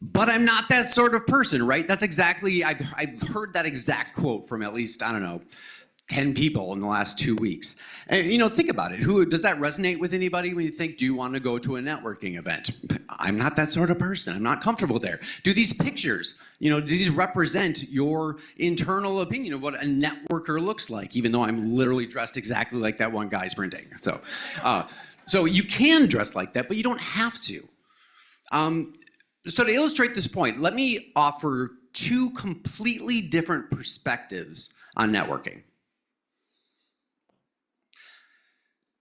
But I'm not that sort of person, right? That's exactly, I've heard that exact quote from at least, I don't know, 10 people in the last 2 weeks. And think about it. Does that resonate with anybody when you think, do you want to go to a networking event? I'm not that sort of person. I'm not comfortable there. Do these pictures, do these represent your internal opinion of what a networker looks like, even though I'm literally dressed exactly like that one guy sprinting? So you can dress like that, but you don't have to. So to illustrate this point, let me offer 2 completely different perspectives on networking.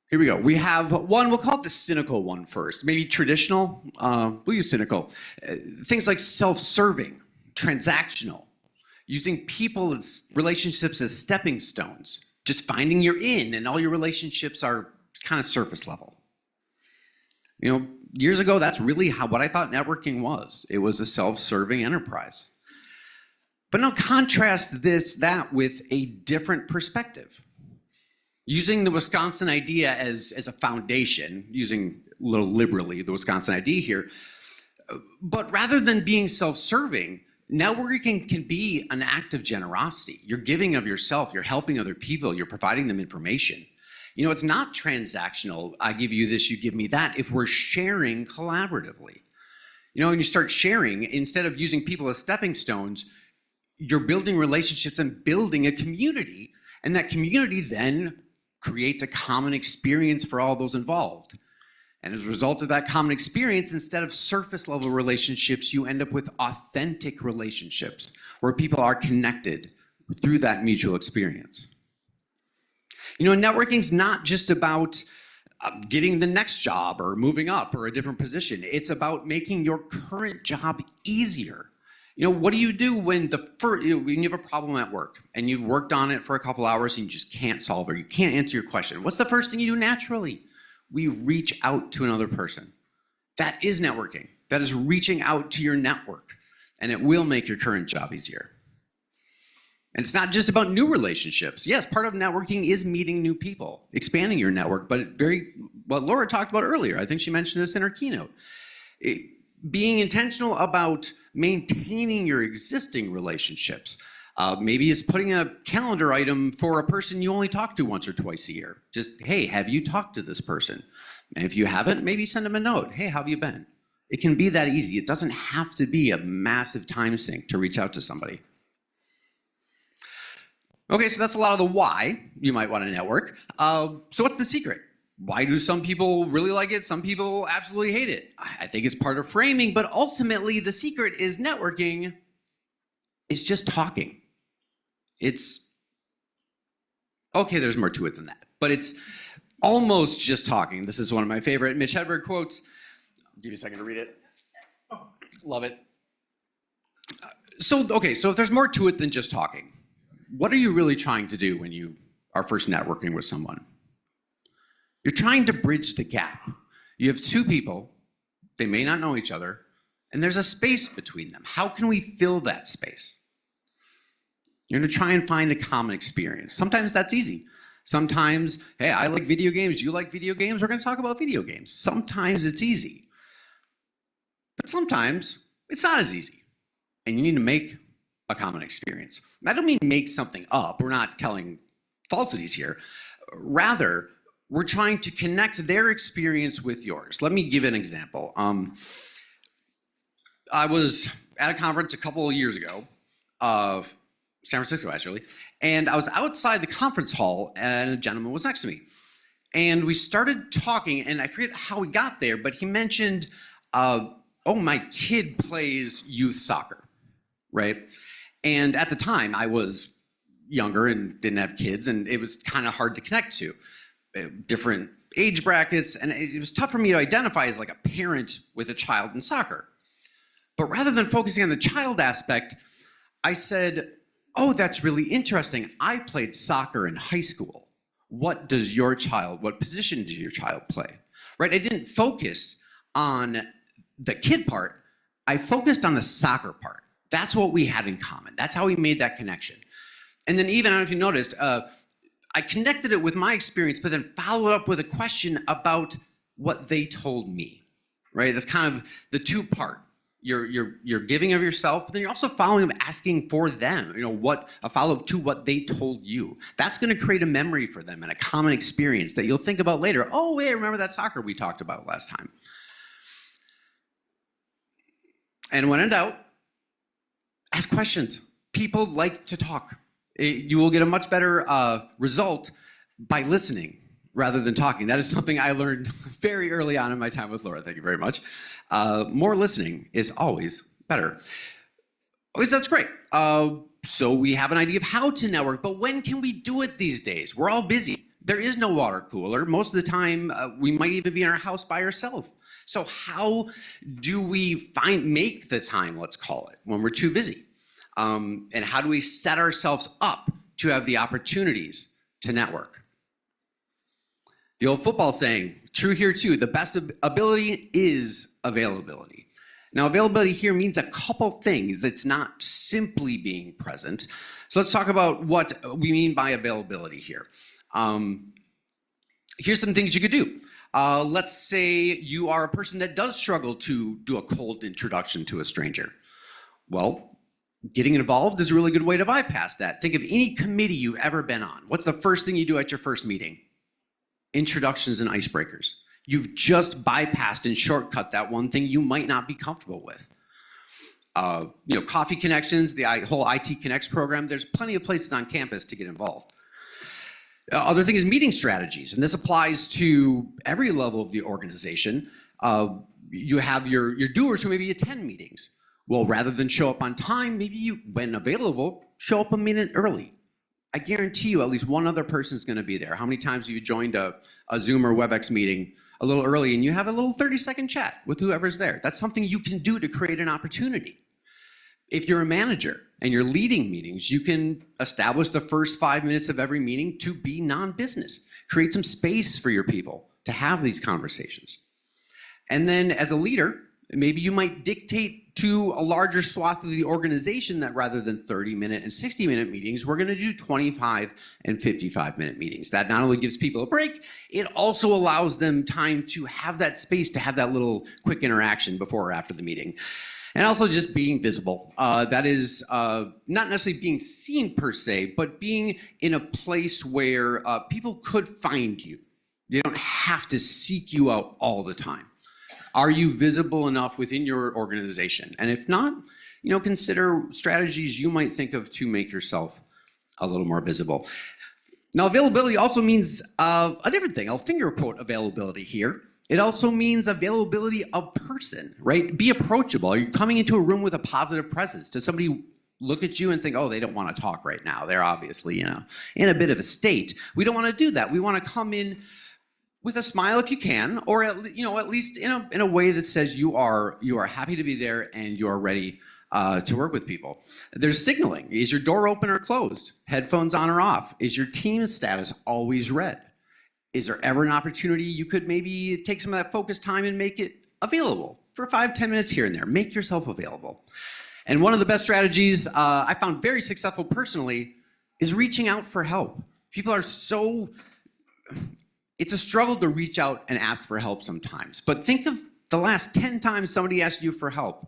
Here we go. We have one, we'll call it the cynical one first. Maybe traditional, we'll use cynical. Things like self-serving, transactional, using people as relationships as stepping stones, just finding you're in and all your relationships are kind of surface level. Years ago, that's really what I thought networking was. It was a self-serving enterprise. But now contrast that with a different perspective. Using the Wisconsin idea as a foundation, using a little liberally the Wisconsin idea here, but rather than being self-serving, networking can be an act of generosity. You're giving of yourself, you're helping other people, you're providing them information. It's not transactional, I give you this, you give me that, if we're sharing collaboratively. When you start sharing, instead of using people as stepping stones, you're building relationships and building a community, and that community then creates a common experience for all those involved. And as a result of that common experience, instead of surface level relationships, you end up with authentic relationships where people are connected through that mutual experience. Networking's not just about getting the next job or moving up or a different position. It's about making your current job easier. What do you do when when you have a problem at work and you've worked on it for a couple hours and you just can't solve it, you can't answer your question? What's the first thing you do naturally? We reach out to another person. That is networking. That is reaching out to your network, and it will make your current job easier. And it's not just about new relationships. Yes, part of networking is meeting new people, expanding your network, but what Laura talked about earlier, I think she mentioned this in her keynote. Being intentional about maintaining your existing relationships. Maybe it's putting a calendar item for a person you only talk to once or twice a year. Just, hey, have you talked to this person? And if you haven't, maybe send them a note. Hey, how have you been? It can be that easy. It doesn't have to be a massive time sink to reach out to somebody. Okay, so that's a lot of the why you might want to network. So what's the secret? Why do some people really like it? Some people absolutely hate it. I think it's part of framing, but ultimately the secret is networking is just talking. Okay, there's more to it than that, but it's almost just talking. This is one of my favorite Mitch Hedberg quotes. I'll give you a second to read it. Love it. So if there's more to it than just talking, what are you really trying to do when you are first networking with someone? You're trying to bridge the gap. You have 2 people, they may not know each other, and there's a space between them. How can we fill that space? You're gonna try and find a common experience. Sometimes that's easy. Sometimes, hey, I like video games, you like video games, we're gonna talk about video games. Sometimes it's easy. But sometimes it's not as easy. And you need to make a common experience. I don't mean make something up. We're not telling falsities here. Rather, we're trying to connect their experience with yours. Let me give an example. I was at a conference a couple of years ago, San Francisco actually, and I was outside the conference hall and a gentleman was next to me. And we started talking, and I forget how we got there, but he mentioned, oh, my kid plays youth soccer, right? And at the time, I was younger and didn't have kids, and it was kind of hard to connect to. Different age brackets, and it was tough for me to identify as like a parent with a child in soccer. But rather than focusing on the child aspect, I said, oh, that's really interesting. I played soccer in high school. What position does your child play? Right? I didn't focus on the kid part. I focused on the soccer part. That's what we had in common. That's how we made that connection. And then even, I don't know if you noticed, I connected it with my experience, but then followed up with a question about what they told me. right? That's kind of the two-part. You're giving of yourself, but then you're also following up, asking for them, a follow-up to what they told you. That's going to create a memory for them and a common experience that you'll think about later. Oh, wait, remember that soccer we talked about last time? And when in doubt, ask questions. People like to talk. You will get a much better result by listening rather than talking. That is something I learned very early on in my time with Laura. Thank you very much. More listening is always better. Always, that's great. So we have an idea of how to network, but when can we do it these days? We're all busy. There is no water cooler. Most of the time, we might even be in our house by ourselves. So how do we make the time, let's call it, when we're too busy? And how do we set ourselves up to have the opportunities to network? The old football saying, true here too, the best ability is availability. Now, availability here means a couple things. It's not simply being present. So let's talk about what we mean by availability here. Here's some things you could do. Let's say you are a person that does struggle to do a cold introduction to a stranger. Well, getting involved is a really good way to bypass that. Think of any committee you've ever been on. What's the first thing you do at your first meeting? Introductions and icebreakers. You've just bypassed and shortcut that one thing you might not be comfortable with. Coffee connections, the whole IT Connects program, there's plenty of places on campus to get involved. Other thing is meeting strategies, and this applies to every level of the organization. You have your doers who maybe attend meetings. Well, rather than show up on time, maybe you, when available, show up a minute early. I guarantee you at least one other person is going to be there. How many times have you joined a Zoom or WebEx meeting a little early and you have a little 30-second chat with whoever's there? That's something you can do to create an opportunity. If you're a manager and you're leading meetings, you can establish the first 5 minutes of every meeting to be non-business. Create some space for your people to have these conversations. And then as a leader, maybe you might dictate to a larger swath of the organization that rather than 30-minute and 60-minute meetings, we're going to do 25 and 55-minute meetings. That not only gives people a break, it also allows them time to have that space to have that little quick interaction before or after the meeting. And also just being visible. That is not necessarily being seen per se, but being in a place where people could find you. You don't have to seek you out all the time. Are you visible enough within your organization? And if not, consider strategies you might think of to make yourself a little more visible. Now, availability also means a different thing. I'll finger quote availability here. It also means availability of person, right? Be approachable. Are you coming into a room with a positive presence? Does somebody look at you and think, oh, they don't want to talk right now? They're obviously, in a bit of a state. We don't want to do that. We want to come in with a smile if you can, or at least in a way that says you are happy to be there and you are ready to work with people. There's signaling. Is your door open or closed? Headphones on or off? Is your team status always red? Is there ever an opportunity you could maybe take some of that focused time and make it available for 5-10 minutes here and there? Make yourself available. And one of the best strategies I found very successful personally is reaching out for help. People are it's a struggle to reach out and ask for help sometimes. But think of the last 10 times somebody asked you for help.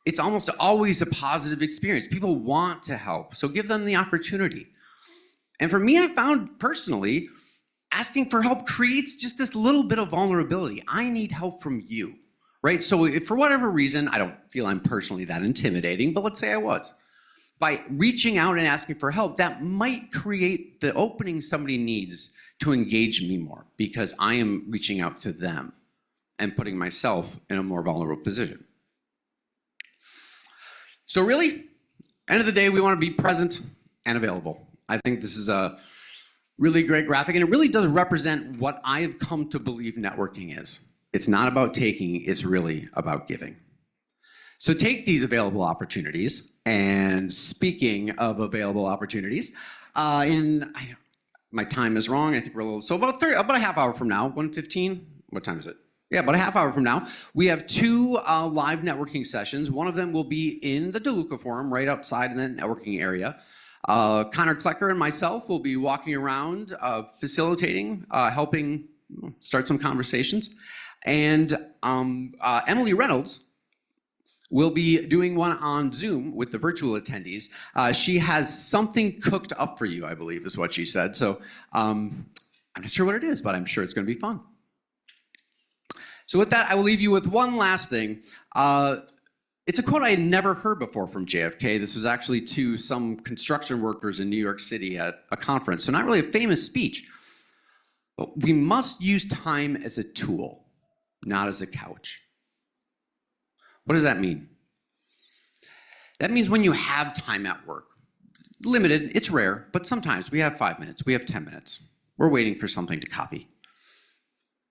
It's almost always a positive experience. People want to help, so give them the opportunity. And for me, I found personally, asking for help creates just this little bit of vulnerability. I need help from you, right? So if for whatever reason, I don't feel I'm personally that intimidating, but let's say I was. By reaching out and asking for help, that might create the opening somebody needs to engage me more because I am reaching out to them and putting myself in a more vulnerable position. So really, end of the day, we want to be present and available. I think this is a really great graphic, and it really does represent what I have come to believe networking is. It's not about taking, it's really about giving. So take these available opportunities, and speaking of available opportunities, my time is wrong, I think we're a little, so about a half hour from now, 1:15, what time is it? Yeah, about a half hour from now, we have 2 live networking sessions. One of them will be in the DeLuca Forum, right outside in the networking area. Connor Klecker and myself will be walking around, facilitating, helping start some conversations. And Emily Reynolds will be doing one on Zoom with the virtual attendees. She has something cooked up for you, I believe is what she said. So I'm not sure what it is, but I'm sure it's going to be fun. So with that, I will leave you with one last thing. It's a quote I had never heard before from JFK. This was actually to some construction workers in New York City at a conference. So not really a famous speech. But we must use time as a tool, not as a couch. What does that mean? That means when you have time at work, limited, it's rare, but sometimes we have 5 minutes, we have 10 minutes. We're waiting for something to copy.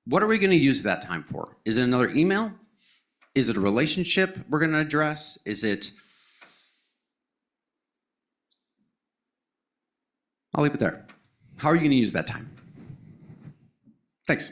What are we going to use that time for? Is it another email? Is it a relationship we're going to address? Is it... I'll leave it there. How are you going to use that time? Thanks.